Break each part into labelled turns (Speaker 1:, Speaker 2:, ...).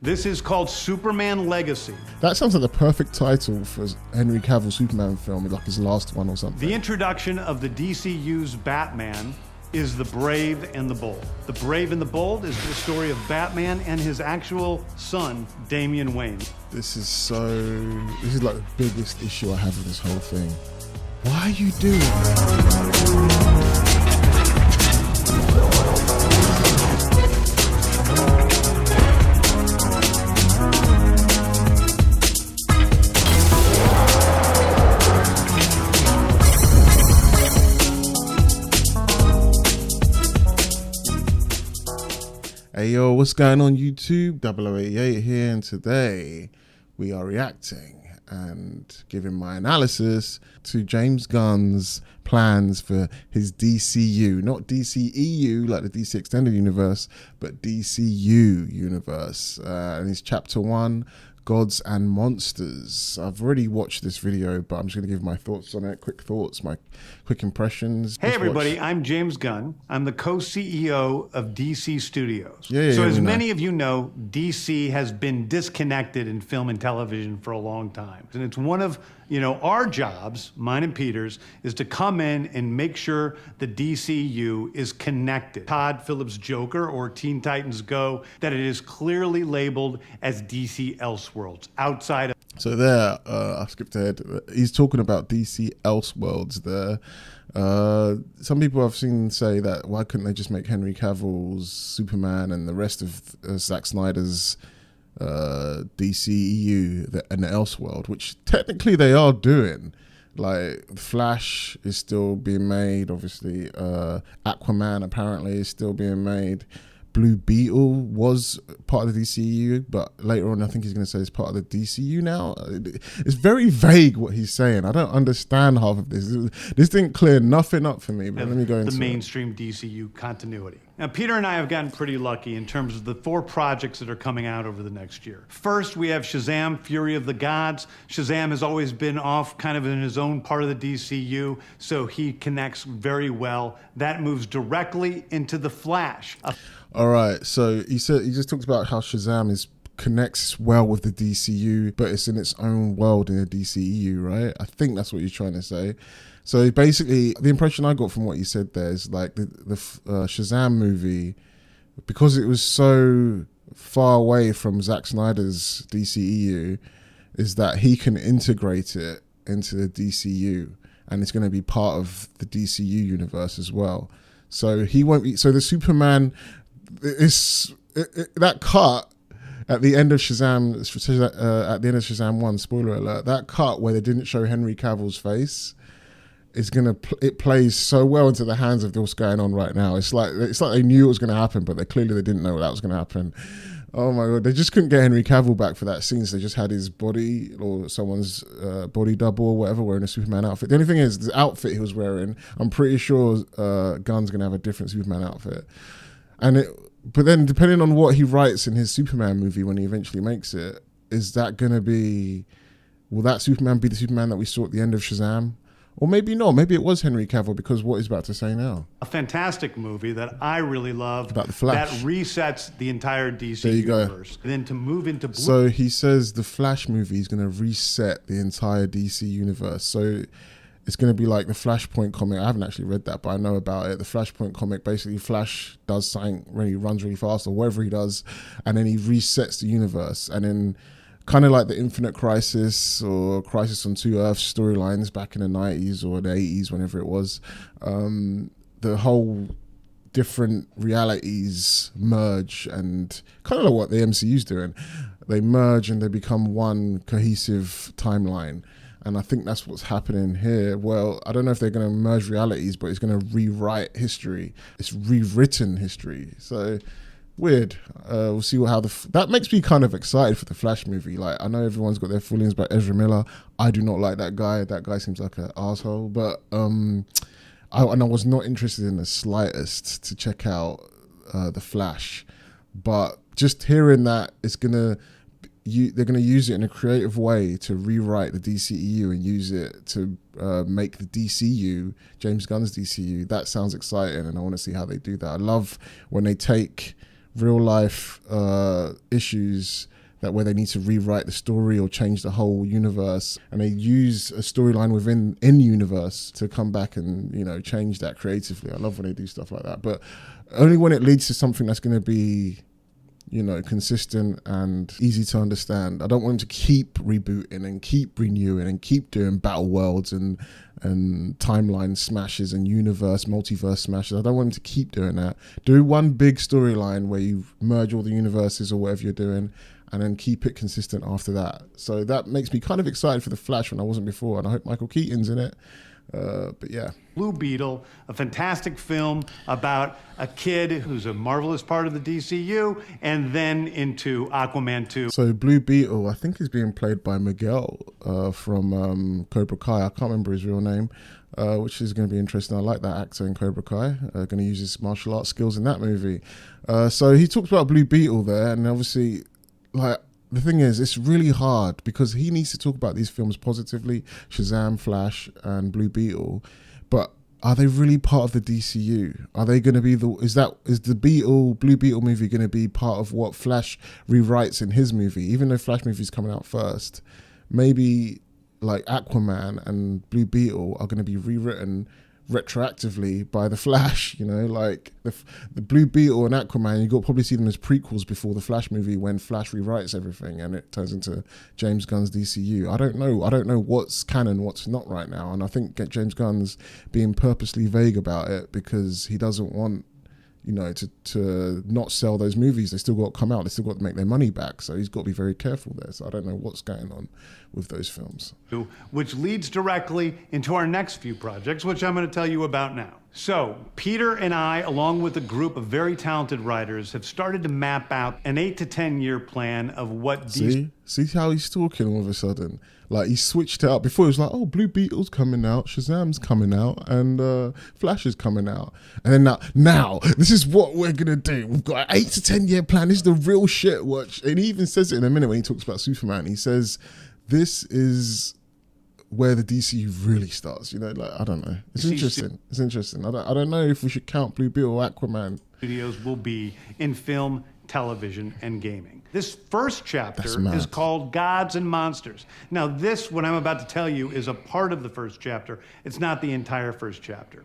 Speaker 1: This is called Superman Legacy.
Speaker 2: That sounds like the perfect title for Henry Cavill Superman film, like his last one or something.
Speaker 1: The introduction of the DCU's Batman is The Brave and the Bold. The Brave and the Bold is the story of Batman and his actual son, Damian Wayne.
Speaker 2: This is like the biggest issue I have with this whole thing. Why are you doing that? Hey yo, what's going on YouTube? 0088 here, and today we are reacting and giving my analysis to James Gunn's plans for his DCU, not DCEU like the DC Extended Universe, but DCU universe, and it's Chapter 1, Gods and Monsters. I've already watched this video, but I'm just going to give my thoughts on it, quick thoughts, my quick impressions.
Speaker 1: Hey everybody, I'm James Gunn. I'm the co-CEO of DC Studios. So
Speaker 2: yeah,
Speaker 1: as many of you know, DC has been disconnected in film and television for a long time. And it's one of, our jobs, mine and Peter's, is to come in and make sure the DCU is connected. Todd Phillips' Joker or Teen Titans Go, that it is clearly labeled as DC Elseworlds, outside of...
Speaker 2: So there, I skipped ahead. He's talking about DC Elseworlds there. Some people I've seen say that why couldn't they just make Henry Cavill's Superman and the rest of Zack Snyder's DCEU an Elseworld, which technically they are doing. Like Flash is still being made, obviously. Aquaman apparently is still being made. Blue Beetle was part of the DCU, but later on I think he's going to say it's part of the DCU now. It's very vague what he's saying. I don't understand half of this. This didn't clear nothing up for me, but let me go into
Speaker 1: the mainstream DCU continuity. Now, Peter and I have gotten pretty lucky in terms of the 4 projects that are coming out over the next year. First, we have Shazam, Fury of the Gods. Shazam has always been off kind of in his own part of the DCU, so he connects very well. That moves directly into The Flash.
Speaker 2: All right, so he just talked about how Shazam connects well with the DCU, but it's in its own world in the DCEU, right? I think that's what you're trying to say. So basically, the impression I got from what you said there is like the Shazam movie, because it was so far away from Zack Snyder's DCEU, is that he can integrate it into the DCU, and it's going to be part of the DCU universe as well. So he won't be. So the Superman that cut at the end of Shazam, at the end of Shazam 1, spoiler alert, that cut where they didn't show Henry Cavill's face is it plays so well into the hands of what's going on right now. It's like they knew it was going to happen, but they didn't know that was going to happen. Oh my god, they just couldn't get Henry Cavill back for that scene, so they just had his body or someone's body double or whatever wearing a Superman outfit. The only thing is, the outfit he was wearing, I'm pretty sure Gunn's going to have a different Superman outfit. But then depending on what he writes in his Superman movie when he eventually makes it, is that going to be, will that Superman be the Superman that we saw at the end of Shazam? Or maybe not. Maybe it was Henry Cavill, because what he's about to say now.
Speaker 1: A fantastic movie that I really loved.
Speaker 2: About the Flash.
Speaker 1: That resets the entire DC
Speaker 2: there you
Speaker 1: universe.
Speaker 2: Go.
Speaker 1: And then to move into...
Speaker 2: So he says the Flash movie is going to reset the entire DC universe. So it's going to be like the Flashpoint comic. I haven't actually read that, but I know about it. The Flashpoint comic, basically Flash does something, really runs really fast or whatever he does, and then he resets the universe. And then kind of like the Infinite Crisis or Crisis on Two Earths storylines back in the 90s or the 80s, whenever it was, the whole different realities merge, and kind of like what the MCU's doing. They merge and they become one cohesive timeline. And I think that's what's happening here. Well, I don't know if they're going to merge realities, but it's going to rewrite history. It's rewritten history. So weird. We'll see how that makes me kind of excited for the Flash movie. Like, I know everyone's got their feelings about Ezra Miller. I do not like that guy. That guy seems like an asshole. But I was not interested in the slightest to check out the Flash. But just hearing that it's gonna. They're going to use it in a creative way to rewrite the DCEU and use it to make the DCU, James Gunn's DCU. That sounds exciting, and I want to see how they do that. I love when they take real life issues that where they need to rewrite the story or change the whole universe, and they use a storyline within in universe to come back and, you know, change that creatively. I love when they do stuff like that, but only when it leads to something that's going to be, you know, consistent and easy to understand. I don't want them to keep rebooting and keep renewing and keep doing battle worlds and timeline smashes and multiverse smashes. I don't want them to keep doing that. Do one big storyline where you merge all the universes or whatever you're doing, and then keep it consistent after that. So that makes me kind of excited for The Flash when I wasn't before, and I hope Michael Keaton's in it. But yeah.
Speaker 1: Blue Beetle, a fantastic film about a kid who's a marvelous part of the DCU, and then into Aquaman 2.
Speaker 2: So Blue Beetle, I think, is being played by Miguel from Cobra Kai. I can't remember his real name, which is going to be interesting. I like that actor in Cobra Kai. Going to use his martial arts skills in that movie. So he talks about Blue Beetle there, and obviously, like, the thing is, it's really hard because he needs to talk about these films positively, Shazam, Flash, and Blue Beetle. But are they really part of the DCU? Are they going to be is the Blue Beetle movie going to be part of what Flash rewrites in his movie? Even though Flash movie's coming out first, maybe like Aquaman and Blue Beetle are going to be rewritten retroactively by the Flash, you know, like the Blue Beetle and Aquaman, you'll probably see them as prequels before the Flash movie when Flash rewrites everything and it turns into James Gunn's DCU. I don't know what's canon, what's not right now, and I think James Gunn's being purposely vague about it because he doesn't want, you know, to not sell those movies. They still got to come out, they still got to make their money back, so he's got to be very careful there. So I don't know what's going on with those films.
Speaker 1: Which leads directly into our next few projects, which I'm going to tell you about now. So Peter and I, along with a group of very talented writers, have started to map out an 8 to 10 year plan of what
Speaker 2: See how he's talking all of a sudden? Like, he switched it up. Before, he was like, oh, Blue Beetle's coming out, Shazam's coming out, and Flash is coming out. And then now, this is what we're going to do. We've got an 8 to 10 year plan. This is the real shit. Watch. And he even says it in a minute when he talks about Superman. He says, this is where the DCU really starts. You know, like, I don't know. It's interesting. It's interesting. I don't know if we should count Blue Beetle or Aquaman.
Speaker 1: Studios will be in film, television, and gaming. This first chapter is called Gods and Monsters. Now, what I'm about to tell you, is a part of the first chapter. It's not the entire first chapter.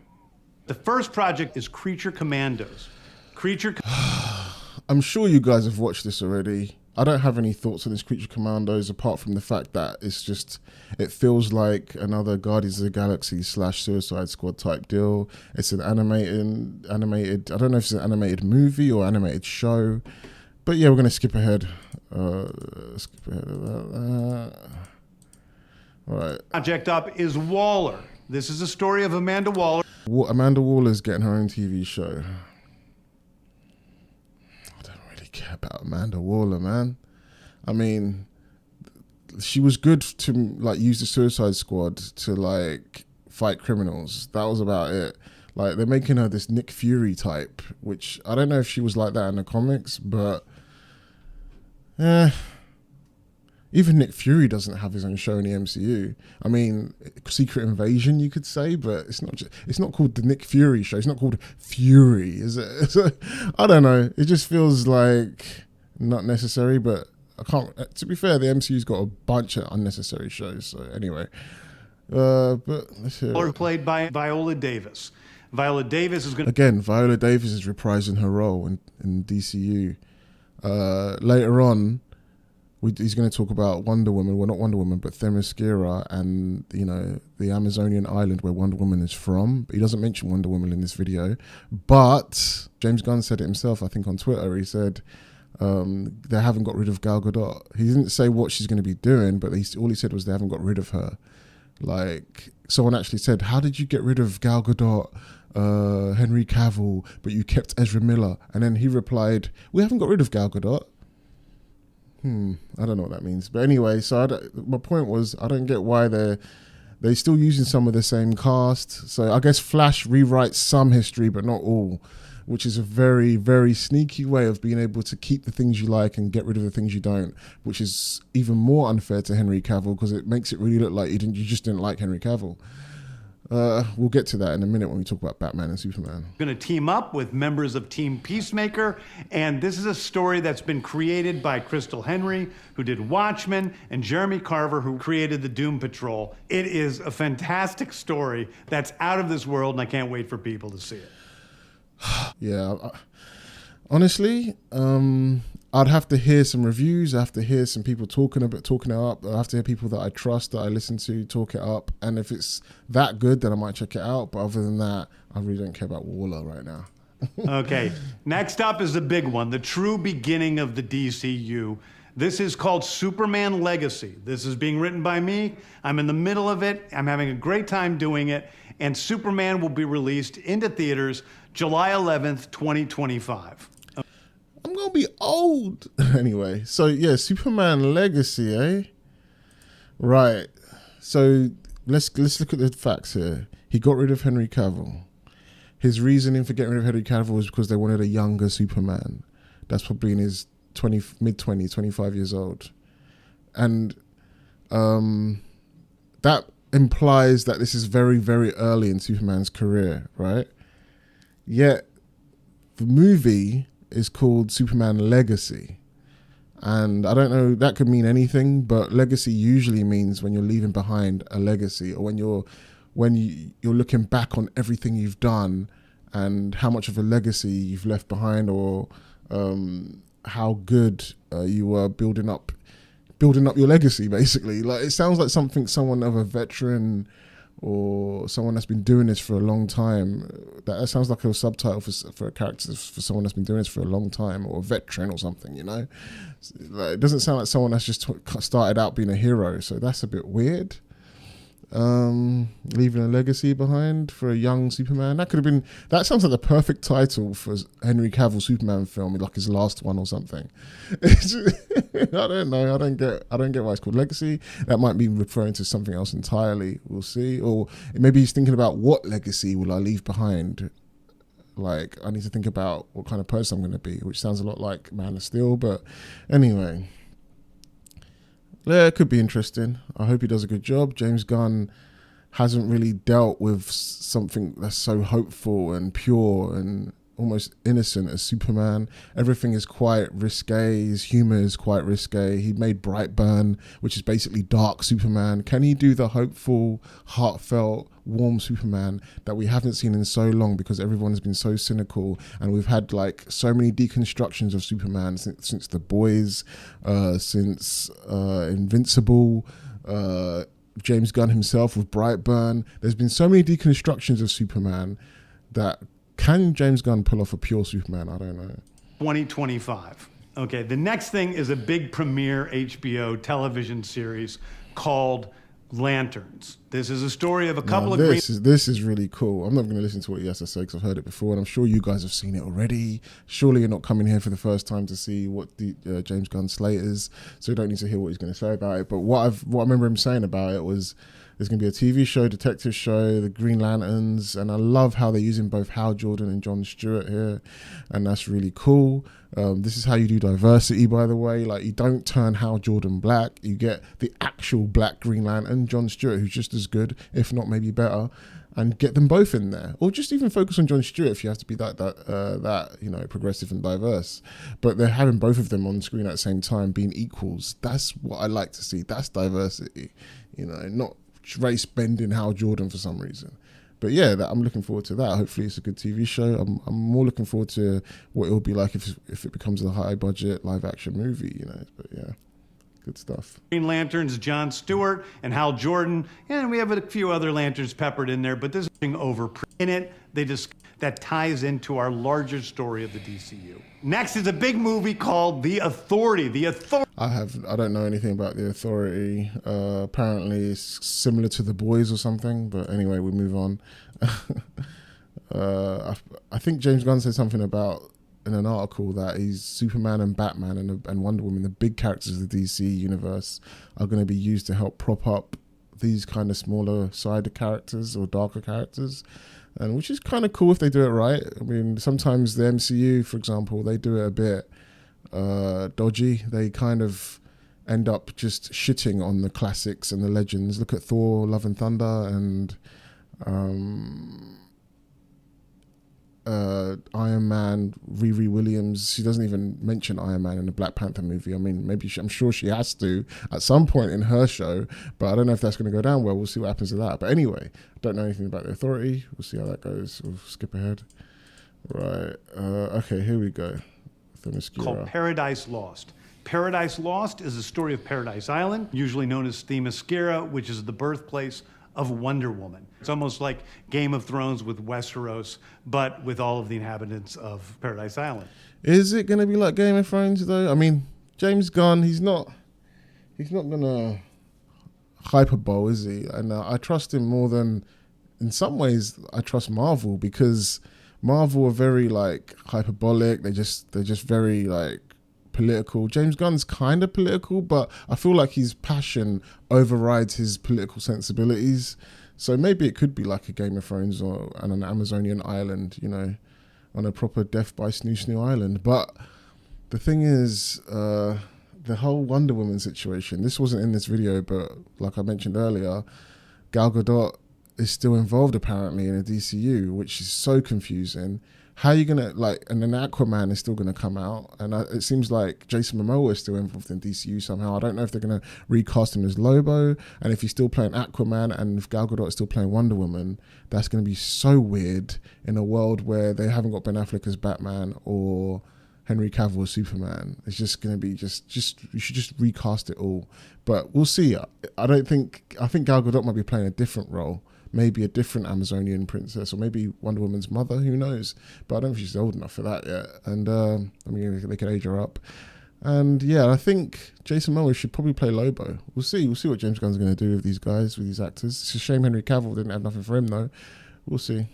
Speaker 1: The first project is Creature Commandos.
Speaker 2: I'm sure you guys have watched this already. I don't have any thoughts on this Creature Commandos apart from the fact that it feels like another Guardians of the Galaxy / Suicide Squad type deal. It's an animated, I don't know if it's an animated movie or animated show, but yeah, we're going to skip ahead. All right.
Speaker 1: Project up is Waller. This is a story of Amanda Waller.
Speaker 2: Amanda Waller's getting her own TV show. Care about Amanda Waller, man. I mean, she was good to like use the Suicide Squad to like fight criminals. That was about it. Like, they're making her this Nick Fury type, which I don't know if she was like that in the comics, but even Nick Fury doesn't have his own show in the MCU. I mean, Secret Invasion, you could say, but it's not called the Nick Fury show. It's not called Fury, is it? I don't know. It just feels like not necessary, but I can't. To be fair, the MCU's got a bunch of unnecessary shows. So anyway, but let's hear it.
Speaker 1: Played by Viola Davis. Viola Davis is going
Speaker 2: again. Viola Davis is reprising her role in DCU. Later on, he's going to talk about Wonder Woman. Well, not Wonder Woman, but Themyscira and, you know, the Amazonian island where Wonder Woman is from. But he doesn't mention Wonder Woman in this video. But James Gunn said it himself, I think on Twitter. He said they haven't got rid of Gal Gadot. He didn't say what she's going to be doing, but all he said was they haven't got rid of her. Like, someone actually said, how did you get rid of Gal Gadot, Henry Cavill, but you kept Ezra Miller? And then he replied, we haven't got rid of Gal Gadot. I don't know what that means. But anyway, so my point was, I don't get why they're still using some of the same cast. So I guess Flash rewrites some history, but not all, which is a very, very sneaky way of being able to keep the things you like and get rid of the things you don't, which is even more unfair to Henry Cavill because it makes it really look like you just didn't like Henry Cavill. We'll get to that in a minute when we talk about Batman and Superman.
Speaker 1: Going to team up with members of Team Peacemaker, and this is a story that's been created by Crystal Henry, who did Watchmen, and Jeremy Carver, who created the Doom Patrol. It is a fantastic story that's out of this world, and I can't wait for people to see it.
Speaker 2: Yeah, honestly, I'd have to hear some reviews. I have to hear some people talking it up. I have to hear people that I trust, that I listen to, talk it up. And if it's that good, then I might check it out. But other than that, I really don't care about Waller right now.
Speaker 1: Okay, next up is the big one, the true beginning of the DCU. This is called Superman Legacy. This is being written by me. I'm in the middle of it. I'm having a great time doing it. And Superman will be released into theaters July 11th, 2025.
Speaker 2: I'm going to be old. Anyway, so yeah, Superman Legacy, eh? Right. So let's look at the facts here. He got rid of Henry Cavill. His reasoning for getting rid of Henry Cavill was because they wanted a younger Superman. That's probably in his mid-20s, 25 years old. And that implies that this is very, very early in Superman's career, right? Yet the movie is called Superman Legacy. And I don't know, that could mean anything, but legacy usually means when you're leaving behind a legacy, or when you're looking back on everything you've done and how much of a legacy you've left behind, or how good you were building up your legacy, basically. Like, it sounds like someone of a veteran or someone that's been doing this for a long time. That sounds like a subtitle for a character, for someone that's been doing this for a long time, or a veteran or something, you know? Like, it doesn't sound like someone that's just started out being a hero, so that's a bit weird. Leaving a legacy behind for a young Superman. That sounds like the perfect title for Henry Cavill Superman film, like his last one or something. I don't know. I don't get why it's called Legacy. That might be referring to something else entirely. We'll see. Or maybe he's thinking about, what legacy will I leave behind? Like, I need to think about what kind of person I'm going to be, which sounds a lot like Man of Steel. But anyway, yeah, it could be interesting. I hope he does a good job. James Gunn hasn't really dealt with something that's so hopeful and pure and almost innocent as Superman. Everything is quite risque. His humor is quite risque. He made Brightburn, which is basically dark Superman. Can he do the hopeful, heartfelt, warm Superman that we haven't seen in so long, because everyone has been so cynical, and we've had like so many deconstructions of Superman since The Boys, since Invincible, James Gunn himself with Brightburn. There's been so many deconstructions of Superman that, can James Gunn pull off a pure Superman? I don't know.
Speaker 1: 2025. Okay, the next thing is a big premiere HBO television series called Lanterns. This is a story of a couple of
Speaker 2: this is really cool. I'm not going to listen to what he has to say because I've heard it before, and I'm sure you guys have seen it already. Surely you're not coming here for the first time to see what the James Gunn slate is, so you don't need to hear what he's going to say about it. But what I remember him saying about it was, there's going to be a TV show, detective show, the Green Lanterns, and I love how they're using both Hal Jordan and Jon Stewart here, and that's really cool. This is how you do diversity, by the way. Like, you don't turn Hal Jordan black. You get the actual black Green Lantern, Jon Stewart, who's just as good, if not maybe better, and get them both in there. Or just even focus on Jon Stewart if you have to be that you know, progressive and diverse. But they're having both of them on screen at the same time, being equals. That's what I like to see. That's diversity, you know, not race bending Hal Jordan for some reason. But yeah, I'm looking forward to that. Hopefully it's a good TV show. I'm more looking forward to what it'll be like if it becomes a high budget live action movie, you know. But yeah, good stuff.
Speaker 1: Green Lanterns, Jon Stewart and Hal Jordan, and we have a few other lanterns peppered in there, but this is over in it. That ties into our larger story of the DCU. Next is a big movie called The Authority. The Authority.
Speaker 2: I don't know anything about The Authority. Apparently it's similar to The Boys or something, but anyway, we move on. I think James Gunn said something about, in an article, that he's Superman and Batman and Wonder Woman, the big characters of the DC universe, are going to be used to help prop up these kind of smaller side characters or darker characters. And which is kind of cool if they do it right. I mean, sometimes the MCU, for example, they do it a bit dodgy. They kind of end up just shitting on the classics and the legends. Look at Thor, Love and Thunder, and Iron Man, Riri Williams. She doesn't even mention Iron Man in the Black Panther movie. I mean, maybe I'm sure she has to at some point in her show, but I don't know if that's going to go down well. We'll see what happens to that. But anyway, I don't know anything about the Authority. We'll see how that goes. We'll skip ahead. Right. Okay, here we go.
Speaker 1: Called Paradise Lost. Paradise Lost is the story of Paradise Island, usually known as Themyscira, which is the birthplace of Wonder Woman. It's almost like Game of Thrones with Westeros, but with all of the inhabitants of Paradise Island.
Speaker 2: Is it going to be like Game of Thrones, though? I mean, James Gunn, he's not going to hyperbole, is he? And I trust him more than, in some ways, I trust Marvel, because Marvel are very like hyperbolic. They're just very like political. James Gunn's kind of political, but I feel like his passion overrides his political sensibilities. So maybe it could be like a Game of Thrones or on an Amazonian island, you know, on a proper death by snoo island. But the thing is, the whole Wonder Woman situation, this wasn't in this video, but like I mentioned earlier, Gal Gadot is still involved apparently in a DCU, which is so confusing. How are you going to, like, and then Aquaman is still going to come out, and it seems like Jason Momoa is still involved in DCU somehow. I don't know if they're going to recast him as Lobo, and if he's still playing Aquaman, and if Gal Gadot is still playing Wonder Woman, that's going to be so weird in a world where they haven't got Ben Affleck as Batman or Henry Cavill as Superman. It's just going to be just you should just recast it all. But we'll see. I think Gal Gadot might be playing a different role. Maybe a different Amazonian princess, or maybe Wonder Woman's mother, who knows? But I don't think she's old enough for that yet. And I mean, they could age her up. And yeah, I think Jason Momoa should probably play Lobo. We'll see what James Gunn's going to do with these guys, with these actors. It's a shame Henry Cavill didn't have nothing for him, though. We'll see.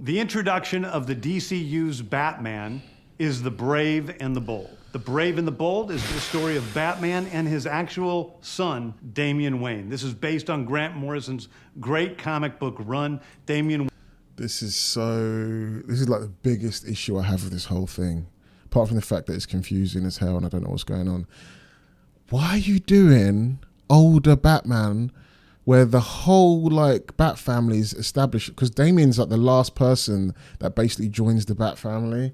Speaker 1: The introduction of the DCU's Batman is The Brave and the Bold. The Brave and the Bold is the story of Batman and his actual son, Damian Wayne. This is based on Grant Morrison's great comic book run,
Speaker 2: This is like the biggest issue I have with this whole thing. Apart from the fact that it's confusing as hell and I don't know what's going on. Why are you doing older Batman where the whole like Bat family is established? Because Damian's like the last person that basically joins the Bat family.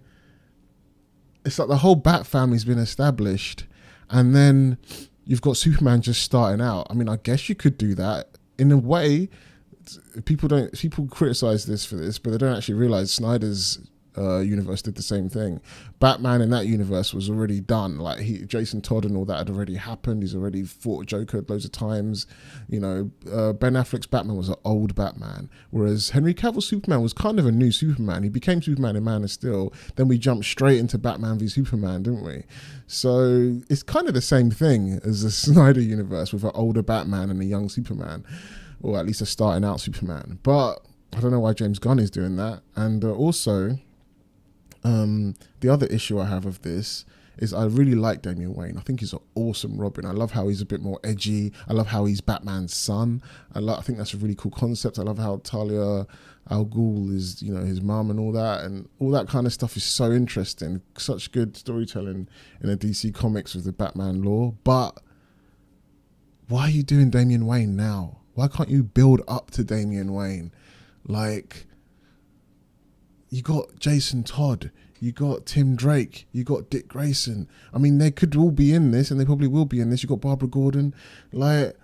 Speaker 2: It's like the whole Bat family's been established, and then you've got Superman just starting out. I mean, I guess you could do that in a way. People criticize this for this, but they don't actually realize Snyder's universe did the same thing. Batman in that universe was already done. Like Jason Todd and all that had already happened. He's already fought Joker loads of times. You know, Ben Affleck's Batman was an old Batman, whereas Henry Cavill's Superman was kind of a new Superman. He became Superman in Man of Steel. Then we jumped straight into Batman v Superman, didn't we? So it's kind of the same thing as the Snyder universe with an older Batman and a young Superman, or at least a starting out Superman. But I don't know why James Gunn is doing that. And also, the other issue I have of this is I really like Damian Wayne. I think he's an awesome Robin. I love how he's a bit more edgy. I love how he's Batman's son. I think that's a really cool concept. I love how Talia al Ghul is, you know, his mum and all that kind of stuff is so interesting. Such good storytelling in a DC Comics with the Batman lore. But why are you doing Damian Wayne now? Why can't you build up to Damian Wayne? Like, you got Jason Todd, you got Tim Drake, you got Dick Grayson. I mean, they could all be in this, and they probably will be in this. You got Barbara Gordon. Like,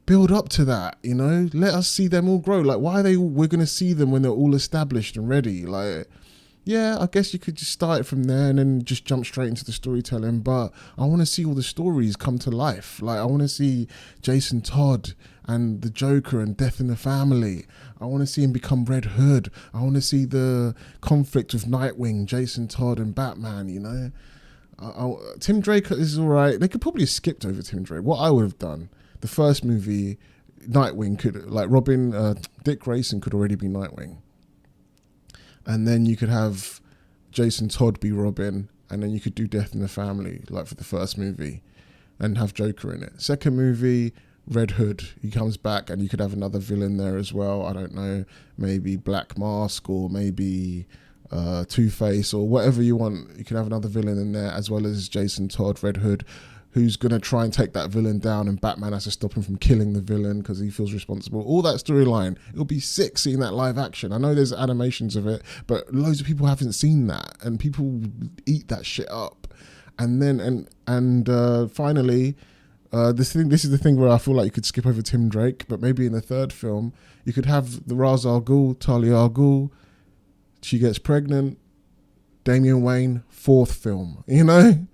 Speaker 2: build up to that, you know? Let us see them all grow. Like, why are they? We're gonna see them when they're all established and ready. Like, yeah, I guess you could just start it from there and then just jump straight into the storytelling. But I want to see all the stories come to life. Like, I want to see Jason Todd and the Joker and Death in the Family. I want to see him become Red Hood. I want to see the conflict with Nightwing, Jason Todd and Batman, you know. Tim Drake is all right. They could probably have skipped over Tim Drake. What I would have done, the first movie, Nightwing could, like Dick Grayson could already be Nightwing. And then you could have Jason Todd be Robin, and then you could do Death in the Family, like for the first movie, and have Joker in it. Second movie, Red Hood, he comes back, and you could have another villain there as well. I don't know, maybe Black Mask, or maybe Two-Face, or whatever you want. You could have another villain in there, as well as Jason Todd, Red Hood, who's going to try and take that villain down, and Batman has to stop him from killing the villain because he feels responsible. All that storyline, it'll be sick seeing that live action. I know there's animations of it, but loads of people haven't seen that, and people eat that shit up. And then, finally, this is the thing where I feel like you could skip over Tim Drake, but maybe in the third film, you could have the Ra's al Ghul, Talia al Ghul, she gets pregnant, Damian Wayne, fourth film, you know?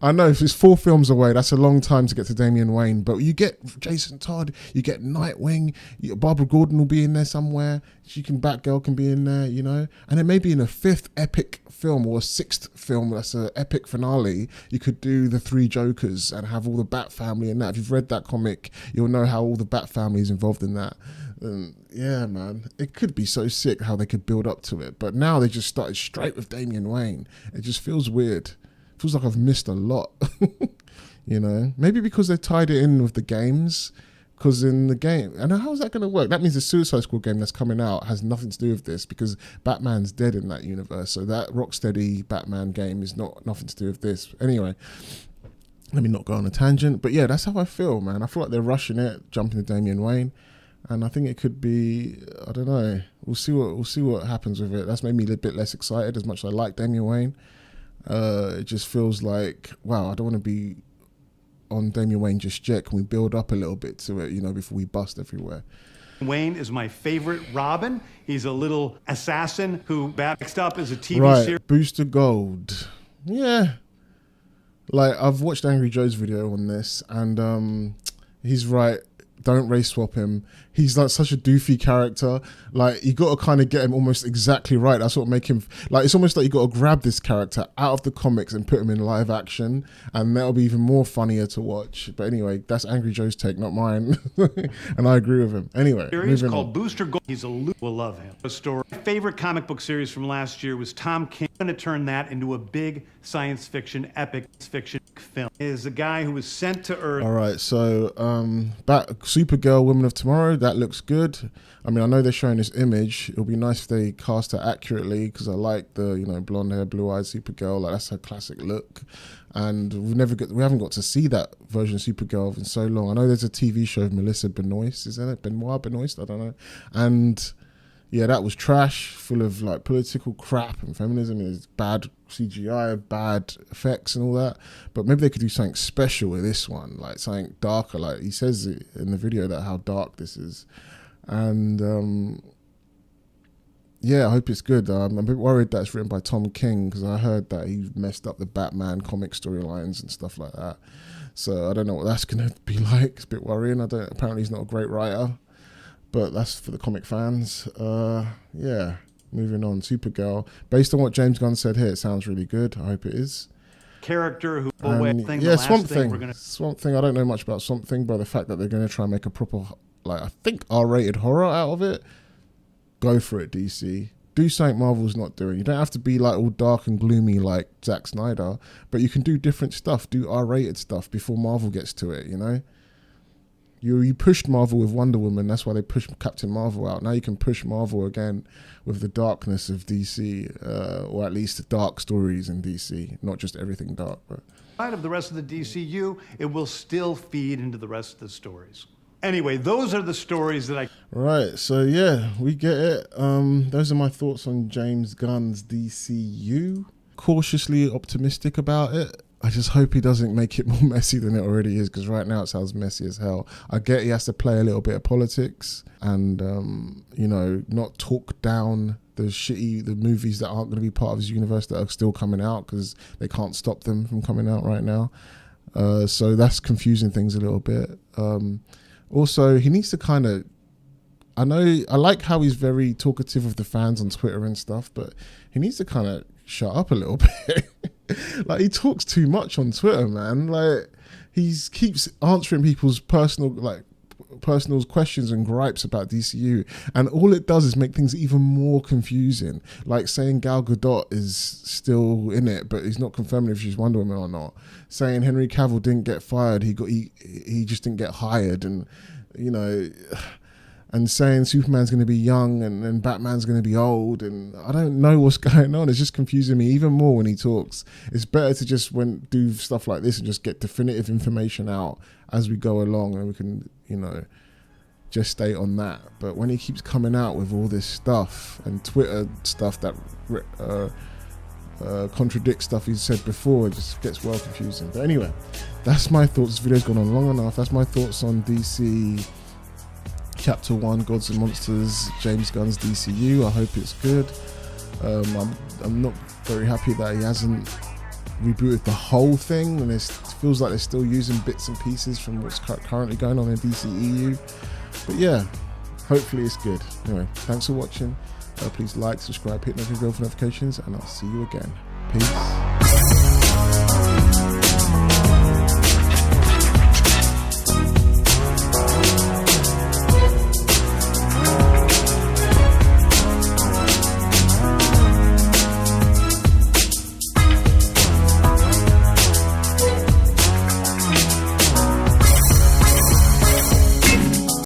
Speaker 2: I know if it's 4 films away, that's a long time to get to Damian Wayne, but you get Jason Todd, you get Nightwing, Barbara Gordon will be in there somewhere, Batgirl can be in there, you know, and then maybe in a 5th epic film or a 6th film that's an epic finale, you could do the 3 Jokers and have all the Bat family in that. If you've read that comic, you'll know how all the Bat family is involved in that. Yeah, man, it could be so sick how they could build up to it, but now they just started straight with Damian Wayne. It just feels weird. Feels like I've missed a lot, you know, maybe because they tied it in with the games, because in the game, and how is that going to work? That means the Suicide Squad game that's coming out has nothing to do with this, because Batman's dead in that universe, so that Rocksteady Batman game is nothing to do with this. Anyway, let me not go on a tangent, but yeah, that's how I feel, man. I feel like they're rushing it, jumping to Damian Wayne, and I think it could be, I don't know, we'll see what happens with it. That's made me a bit less excited, as much as I like Damian Wayne. It just feels like, wow, I don't want to be on Damian Wayne just yet. Can we build up a little bit to it, you know, before we bust everywhere?
Speaker 1: Wayne is my favorite Robin. He's a little assassin who next up is a TV series.
Speaker 2: Booster Gold. Yeah. Like, I've watched Angry Joe's video on this, and he's right. Don't race swap him. He's like such a doofy character. Like, you got to kind of get him almost exactly right. That's what make him, like, it's almost like you got to grab this character out of the comics and put him in live action, and that'll be even more funnier to watch. But anyway, that's Angry Joe's take, not mine. And I agree with him. Anyway,
Speaker 1: series called Booster Gold. He's will love him. A story. My favorite comic book series from last year was Tom King. I'm going to turn that into a big science fiction, epic fiction film. Is a guy who was sent to Earth.
Speaker 2: All right, so Supergirl, Women of Tomorrow, that looks good. I mean, I know they're showing this image. It'll be nice if they cast her accurately, because I like the, you know, blonde hair, blue eyed Supergirl. Like, that's her classic look. And we haven't got to see that version of Supergirl in so long. I know there's a TV show of Melissa Benoist, isn't it? Benoist, I don't know. And yeah, that was trash, full of like political crap and feminism. It's bad CGI, bad effects and all that. But maybe they could do something special with this one, like something darker. Like, he says in the video that how dark this is. And yeah, I hope it's good. I'm a bit worried that it's written by Tom King, because I heard that he messed up the Batman comic storylines and stuff like that. So I don't know what that's going to be like. It's a bit worrying. Apparently he's not a great writer. But that's for the comic fans. Yeah, moving on. Supergirl. Based on what James Gunn said here, it sounds really good. I hope it is.
Speaker 1: Character who...
Speaker 2: Swamp Thing. Swamp Thing, I don't know much about Swamp Thing, but the fact that they're going to try and make a proper, like, I think R-rated horror out of it, go for it, DC. Do something Marvel's not doing. You don't have to be like all dark and gloomy like Zack Snyder, but you can do different stuff. Do R-rated stuff before Marvel gets to it, you know? You pushed Marvel with Wonder Woman. That's why they pushed Captain Marvel out. Now you can push Marvel again with the darkness of DC, or at least the dark stories in DC, not just everything dark. But
Speaker 1: outside of the rest of the DCU, it will still feed into the rest of the stories. Anyway, those are the stories that I...
Speaker 2: Right, so yeah, we get it. Those are my thoughts on James Gunn's DCU. Cautiously optimistic about it. I just hope he doesn't make it more messy than it already is, because right now it sounds messy as hell. I get he has to play a little bit of politics and, you know, not talk down the movies that aren't going to be part of his universe that are still coming out, because they can't stop them from coming out right now. So that's confusing things a little bit. Also, he needs to kind of... I like how he's very talkative with the fans on Twitter and stuff, but he needs to kind of shut up a little bit. Like, he talks too much on Twitter, man. Like, he keeps answering people's personal questions and gripes about DCU, and all it does is make things even more confusing. Like saying Gal Gadot is still in it, but he's not confirming if she's Wonder Woman or not. Saying Henry Cavill didn't get fired, he just didn't get hired, and you know. and saying Superman's going to be young and Batman's going to be old, and I don't know what's going on. It's just confusing me even more when he talks. It's better to just do stuff like this and just get definitive information out as we go along, and we can, just stay on that. But when he keeps coming out with all this stuff and Twitter stuff that contradicts stuff he's said before, it just gets well confusing. But anyway, that's my thoughts. This video's gone on long enough. That's my thoughts on DC Chapter 1, Gods and Monsters, James Gunn's DCU. I hope it's good. I'm not very happy that he hasn't rebooted the whole thing, and it feels like they're still using bits and pieces from what's currently going on in DCEU. But yeah, hopefully it's good. Anyway, thanks for watching. Please like, subscribe, hit the bell for notifications, and I'll see you again. Peace.